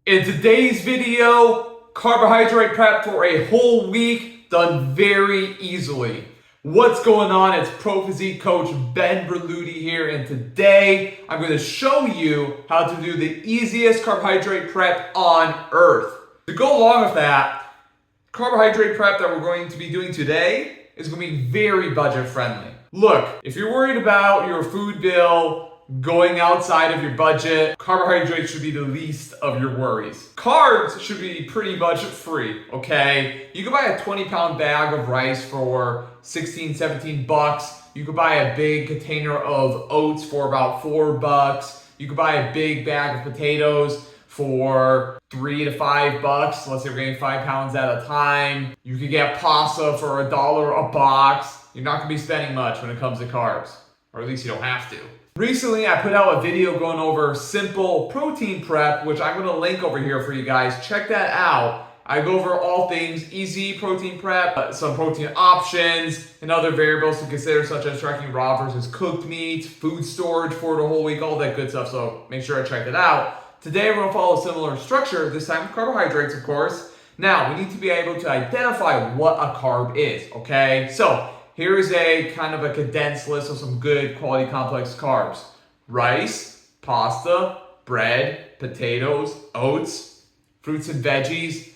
In today's video, carbohydrate prep for a whole week done very easily. What's going on? It's Pro Physique Coach Ben Berluti here, and today I'm going to show you how to do the easiest carbohydrate prep on earth. To go along with that, carbohydrate prep that we're going to be doing today is going to be very budget friendly. Look, if you're worried about your food bill, going outside of your budget, carbohydrates should be the least of your worries. Carbs should be pretty budget free, okay? You can buy a 20-pound bag of rice for 16, 17 bucks. You could buy a big container of oats for about 4 bucks. You could buy a big bag of potatoes for 3 to 5 bucks. Let's say we're getting 5 pounds at a time. You could get pasta for $1 a box. You're not gonna be spending much when it comes to carbs, or at least you don't have to. Recently, I put out a video going over simple protein prep, which I'm going to link over here for you guys. Check that out. I go over all things easy protein prep, some protein options, and other variables to consider, such as tracking raw versus cooked meat, food storage for the whole week, all that good stuff. So make sure to check it out. Today, we're going to follow a similar structure, this time with carbohydrates, of course. Now, we need to be able to identify what a carb is, okay? So here's a kind of a condensed list of some good quality complex carbs. Rice, pasta, bread, potatoes, oats, fruits and veggies.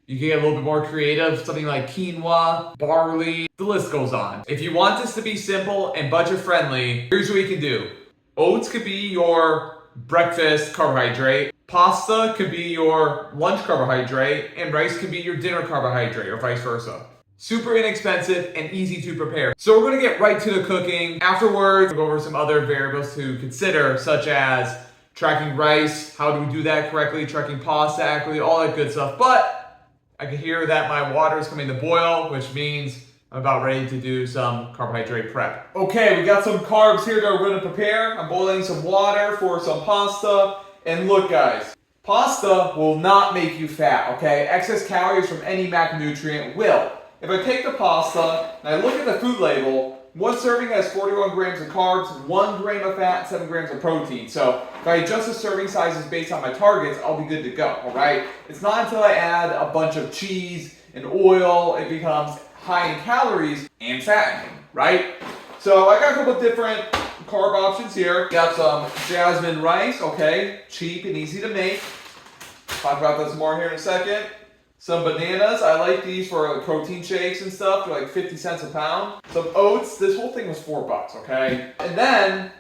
You can get a little bit more creative, something like quinoa, barley, the list goes on. If you want this to be simple and budget friendly, here's what you can do. Oats could be your breakfast carbohydrate, pasta could be your lunch carbohydrate, and rice could be your dinner carbohydrate, or vice versa. Super inexpensive and easy to prepare. So we're gonna get right to the cooking. Afterwards, we'll go over some other variables to consider, such as tracking rice, how do we do that correctly, tracking pasta accurately, all that good stuff. But I can hear that my water is coming to boil, which means I'm about ready to do some carbohydrate prep. Okay, we got some carbs here that we're gonna prepare. I'm boiling some water for some pasta. And look guys, pasta will not make you fat, okay? Excess calories from any macronutrient will. If I take the pasta and I look at the food label, one serving has 41 grams of carbs, 1 gram of fat, 7 grams of protein. So if I adjust the serving sizes based on my targets, I'll be good to go, all right? It's not until I add a bunch of cheese and oil, it becomes high in calories and fattening, right? So I got a couple of different carb options here. Got some jasmine rice, okay? Cheap and easy to make. Talk about this more here in a second. Some bananas, I like these for protein shakes and stuff. They're like 50 cents a pound. Some oats, this whole thing was 4 bucks, okay? And then,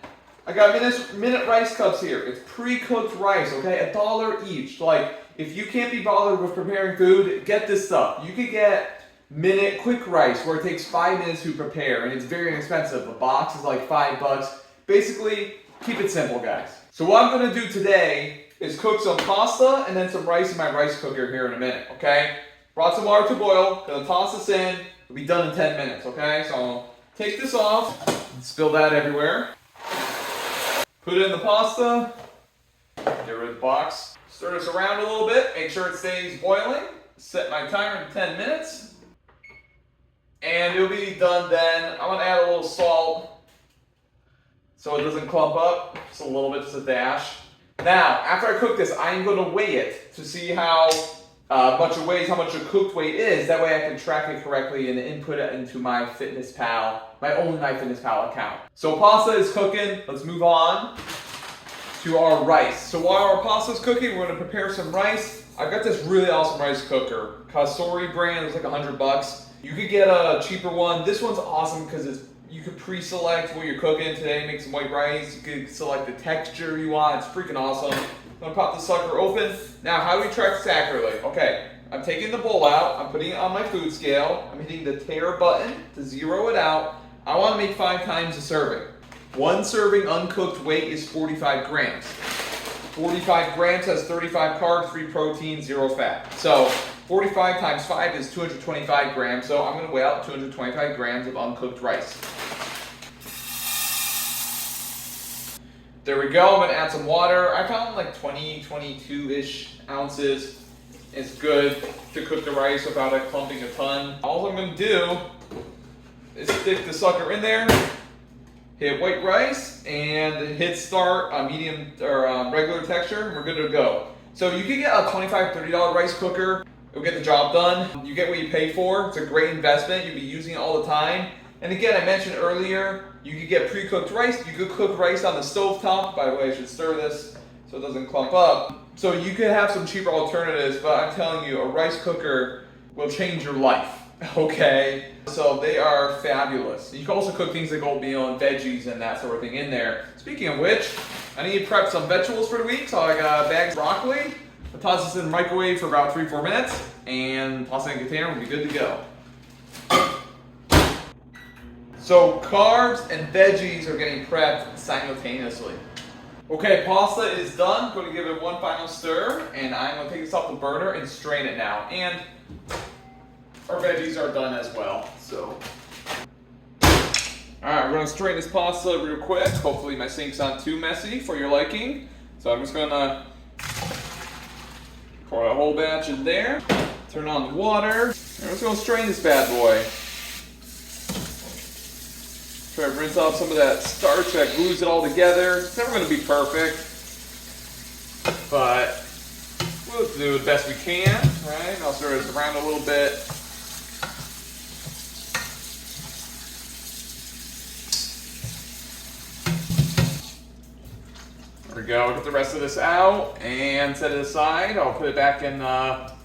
I got minute rice cups here. It's pre-cooked rice, okay? $1 each. Like, if you can't be bothered with preparing food, get this stuff. You could get minute quick rice, where it takes 5 minutes to prepare, and it's very inexpensive. A box is like 5 bucks. Basically, keep it simple, guys. So what I'm gonna do today is cook some pasta and then some rice in my rice cooker here in a minute, okay? Brought some water to boil, gonna toss this in, we'll be done in 10 minutes, okay? So I'll take this off, and spill that everywhere. Put it in the pasta, get rid of the box. Stir this around a little bit, make sure it stays boiling. Set my timer to 10 minutes. And it'll be done then. I'm gonna add a little salt so it doesn't clump up, just a little bit, just a dash. Now, after I cook this, I'm going to weigh it to see how much it weighs, how much the cooked weight is. That way I can track it correctly and input it into my MyFitnessPal account. So pasta is cooking. Let's move on to our rice. So while our pasta is cooking, we're going to prepare some rice. I've got this really awesome rice cooker. Calorie brand, it's like 100 bucks. You could get a cheaper one. This one's awesome because you could pre-select what you're cooking today, make some white rice. You could select the texture you want. It's freaking awesome. I'm gonna pop this sucker open. Now, how do we track this accurately? Okay, I'm taking the bowl out. I'm putting it on my food scale. I'm hitting the tare button to zero it out. I wanna make 5 times the serving. 1 serving uncooked weight is 45 grams. 45 grams has 35 carbs, 3 protein, 0 fat. So 45 times 5 is 225 grams. So I'm gonna weigh out 225 grams of uncooked rice. There we go, I'm gonna add some water. I found like 22-ish ounces. It's good to cook the rice without it clumping a ton. All I'm gonna do is stick the sucker in there, hit white rice, and hit start on medium or regular texture, and we're good to go. So you can get a $25, $30 rice cooker. It'll get the job done. You get what you pay for. It's a great investment. You'll be using it all the time. And again, I mentioned earlier, you could get pre-cooked rice. You could cook rice on the stovetop. By the way, I should stir this so it doesn't clump up. So you could have some cheaper alternatives, but I'm telling you, a rice cooker will change your life, okay? So they are fabulous. You can also cook things like oatmeal and veggies and that sort of thing in there. Speaking of which, I need to prep some vegetables for the week, so I got a bag of broccoli. I'll toss this in the microwave for about 3-4 minutes, and toss it in a container, we'll be good to go. So carbs and veggies are getting prepped simultaneously. Okay, pasta is done. I'm going to give it one final stir, and I'm going to take this off the burner and strain it now. And our veggies are done as well. So, alright, we're going to strain this pasta real quick. Hopefully my sink's not too messy for your liking. So I'm just going to pour a whole batch in there. Turn on the water. And we're just going to strain this bad boy. Try to rinse off some of that starch that glues it all together. It's never going to be perfect, but we'll do the best we can, right? And I'll stir this around a little bit. There we go. Get the rest of this out and set it aside. I'll put it back in. I'll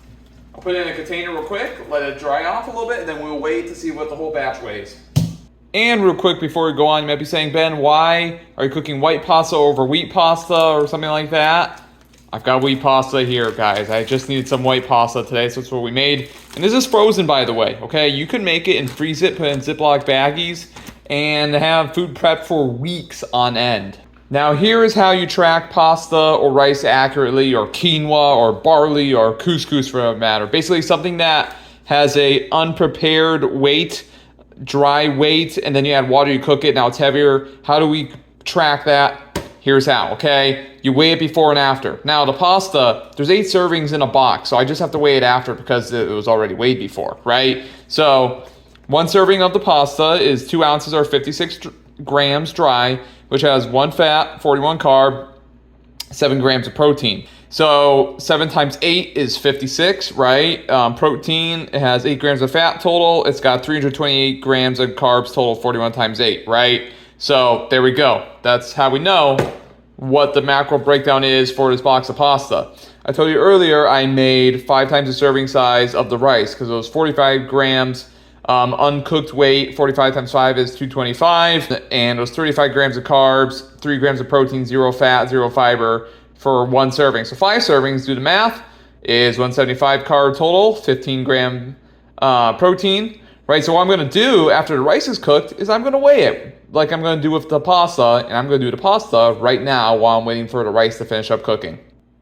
put it in a container real quick. Let it dry off a little bit, and then we'll wait to see what the whole batch weighs. And real quick before we go on, you might be saying, Ben, why are you cooking white pasta over wheat pasta or something like that? I've got wheat pasta here, guys. I just needed some white pasta today, so that's what we made. And this is frozen, by the way, okay? You can make it and freeze it, put it in Ziploc baggies, and have food prepped for weeks on end. Now, here is how you track pasta or rice accurately, or quinoa, or barley, or couscous for that matter. Basically, something that has a unprepared weight, dry weight, and then you add water, you cook it, now it's heavier. How do we track that? Here's how, okay? You weigh it before and after. Now the pasta, there's 8 servings in a box, so I just have to weigh it after because it was already weighed before, right? So 1 serving of the pasta is 2 ounces or 56 grams dry, which has 1 fat, 41 carb, 7 grams of protein. So 7 times 8 is 56, right? Protein, it has 8 grams of fat total. It's got 328 grams of carbs total, 41 times 8, right? So there we go. That's how we know what the macro breakdown is for this box of pasta. I told you earlier I made 5 times the serving size of the rice because it was 45 grams uncooked weight. 45 times 5 is 225, and it was 35 grams of carbs, 3 grams of protein, 0 fat, 0 fiber, for 1 serving. So 5 servings, do the math, is 175 carb total, 15 gram protein, right? So what I'm going to do after the rice is cooked is I'm going to weigh it like I'm going to do with the pasta, and I'm going to do the pasta right now while I'm waiting for the rice to finish up cooking.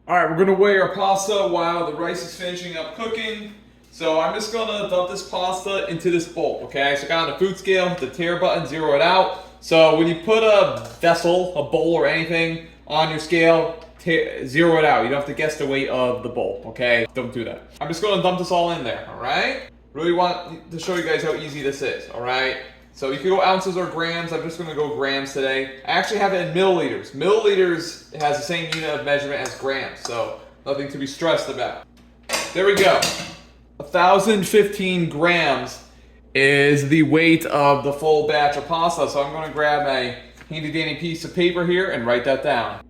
All right, we're going to weigh our pasta while the rice is finishing up cooking. So I'm just going to dump this pasta into this bowl, okay? So I got on the food scale, hit the tare button, zero it out. So when you put a vessel, a bowl or anything on your scale, zero it out. You don't have to guess the weight of the bowl, okay? Don't do that. I'm just going to dump this all in there, all right? Really want to show you guys how easy this is, all right? So you can go ounces or grams. I'm just going to go grams today. I actually have it in milliliters. Milliliters has the same unit of measurement as grams, so nothing to be stressed about. There we go. 1,015 grams is the weight of the full batch of pasta. So I'm going to grab a handy dandy piece of paper here and write that down.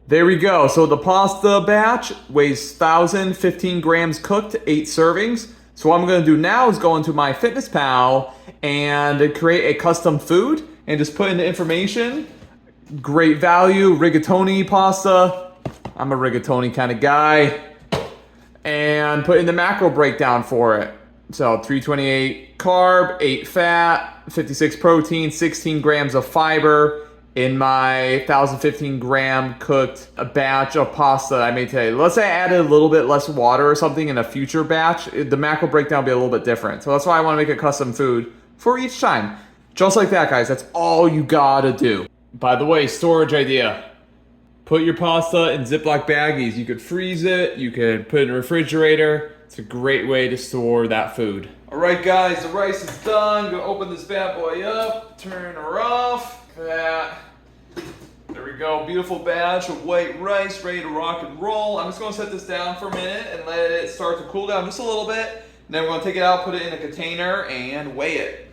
There we go. So the pasta batch weighs 1,015 grams cooked, 8 servings. So what I'm going to do now is go into MyFitnessPal and create a custom food and just put in the information. Great value, rigatoni pasta. I'm a rigatoni kind of guy. And put in the macro breakdown for it. So 328 carb, 8 fat, 56 protein, 16 grams of fiber in my 1,015 gram cooked batch of pasta I made today. Let's say I added a little bit less water or something in a future batch, the macro breakdown will be a little bit different. So that's why I want to make a custom food for each time. Just like that, guys. That's all you gotta do. By the way, storage idea. Put your pasta in Ziploc baggies. You could freeze it, you could put it in the refrigerator. It's a great way to store that food. All right, guys, the rice is done. Gonna open this bad boy up, turn her off. That. There we we go, beautiful batch of white rice ready to rock and roll. I'm just gonna set this down for a minute and let it start to cool down just a little bit. And then we're gonna take it out, put it in a container, and weigh it.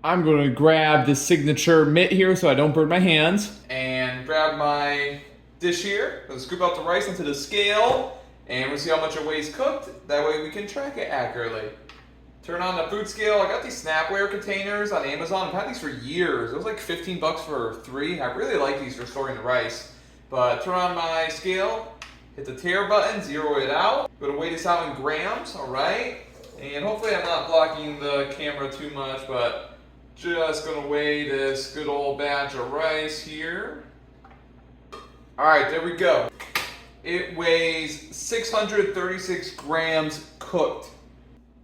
I'm gonna grab the signature mitt here so I don't burn my hands. And grab my dish here. Let's scoop out the rice into the scale. And we'll see how much it weighs cooked. That way we can track it accurately. Turn on the food scale. I got these Snapware containers on Amazon. I've had these for years. It was like 15 bucks for 3. I really like these for storing the rice. But turn on my scale, hit the tare button, zero it out. Go to weigh this out in grams, all right? And hopefully I'm not blocking the camera too much, but just gonna weigh this good old batch of rice here. All right, there we go. It weighs 636 grams cooked.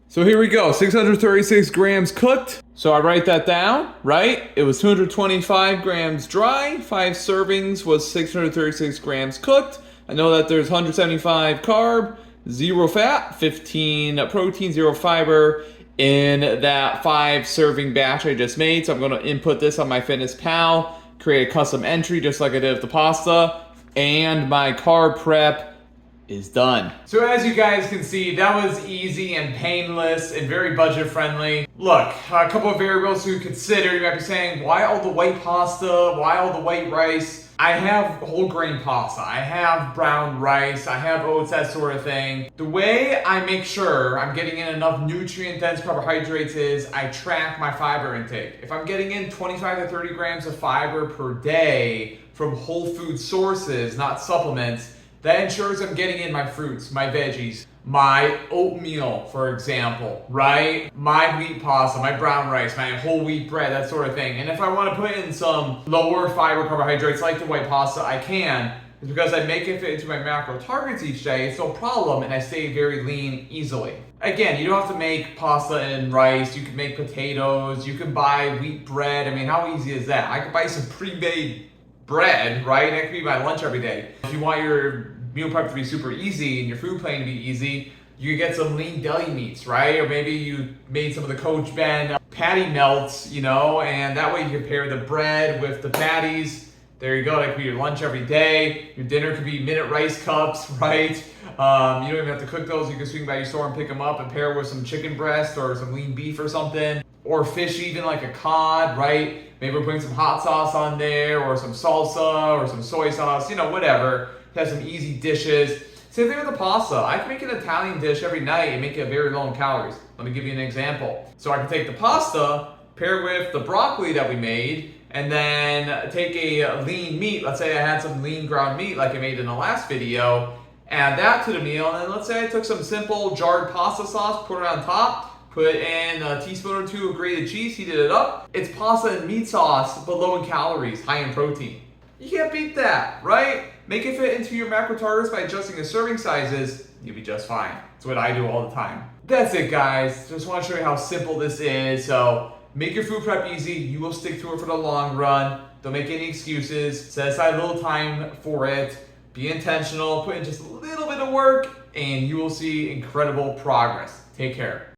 So here we go, 636 grams cooked. So I write that down, right? It was 225 grams dry, 5 servings was 636 grams cooked. I know that there's 175 carb, 0 fat, 15 protein, 0 fiber in that 5 serving batch I just made. So I'm gonna input this on MyFitnessPal, create a custom entry just like I did with the pasta, and my carb prep is done. So as you guys can see, that was easy and painless and very budget friendly. Look, a couple of variables to consider. You might be saying, why all the white pasta? Why all the white rice? I have whole grain pasta, I have brown rice, I have oats, that sort of thing. The way I make sure I'm getting in enough nutrient-dense carbohydrates is I track my fiber intake. If I'm getting in 25 to 30 grams of fiber per day from whole food sources, not supplements, that ensures I'm getting in my fruits, my veggies, my oatmeal, for example, right? My wheat pasta, my brown rice, my whole wheat bread, that sort of thing. And if I want to put in some lower fiber carbohydrates like the white pasta, I can. It's because I make it fit into my macro targets each day. It's no problem, and I stay very lean easily. Again, you don't have to make pasta and rice. You can make potatoes. You can buy wheat bread. I mean, how easy is that? I could buy some pre-made bread, right? That could be my lunch every day. If you want your meal prep to be super easy and your food plan to be easy, you get some lean deli meats, right? Or maybe you made some of the Coach Ben patty melts, you know, and that way you can pair the bread with the patties. There you go, that could be your lunch every day. Your dinner could be minute rice cups, right? You don't even have to cook those. You can swing by your store and pick them up and pair with some chicken breast or some lean beef or something. Or fish, even like a cod, right? Maybe we're putting some hot sauce on there, or some salsa, or some soy sauce, you know, whatever. Have some easy dishes. Same thing with the pasta. I can make an Italian dish every night and make it very low in calories. Let me give you an example. So I can take the pasta, pair it with the broccoli that we made, and then take a lean meat. Let's say I had some lean ground meat like I made in the last video, add that to the meal, and then let's say I took some simple jarred pasta sauce, put it on top, put in a teaspoon or 2 of grated cheese, heated it up. It's pasta and meat sauce, but low in calories, high in protein. You can't beat that, right? Make it fit into your macro targets by adjusting the serving sizes, you'll be just fine. That's what I do all the time. That's it, guys. Just want to show you how simple this is. So make your food prep easy. You will stick to it for the long run. Don't make any excuses. Set aside a little time for it. Be intentional. Put in just a little bit of work, and you will see incredible progress. Take care.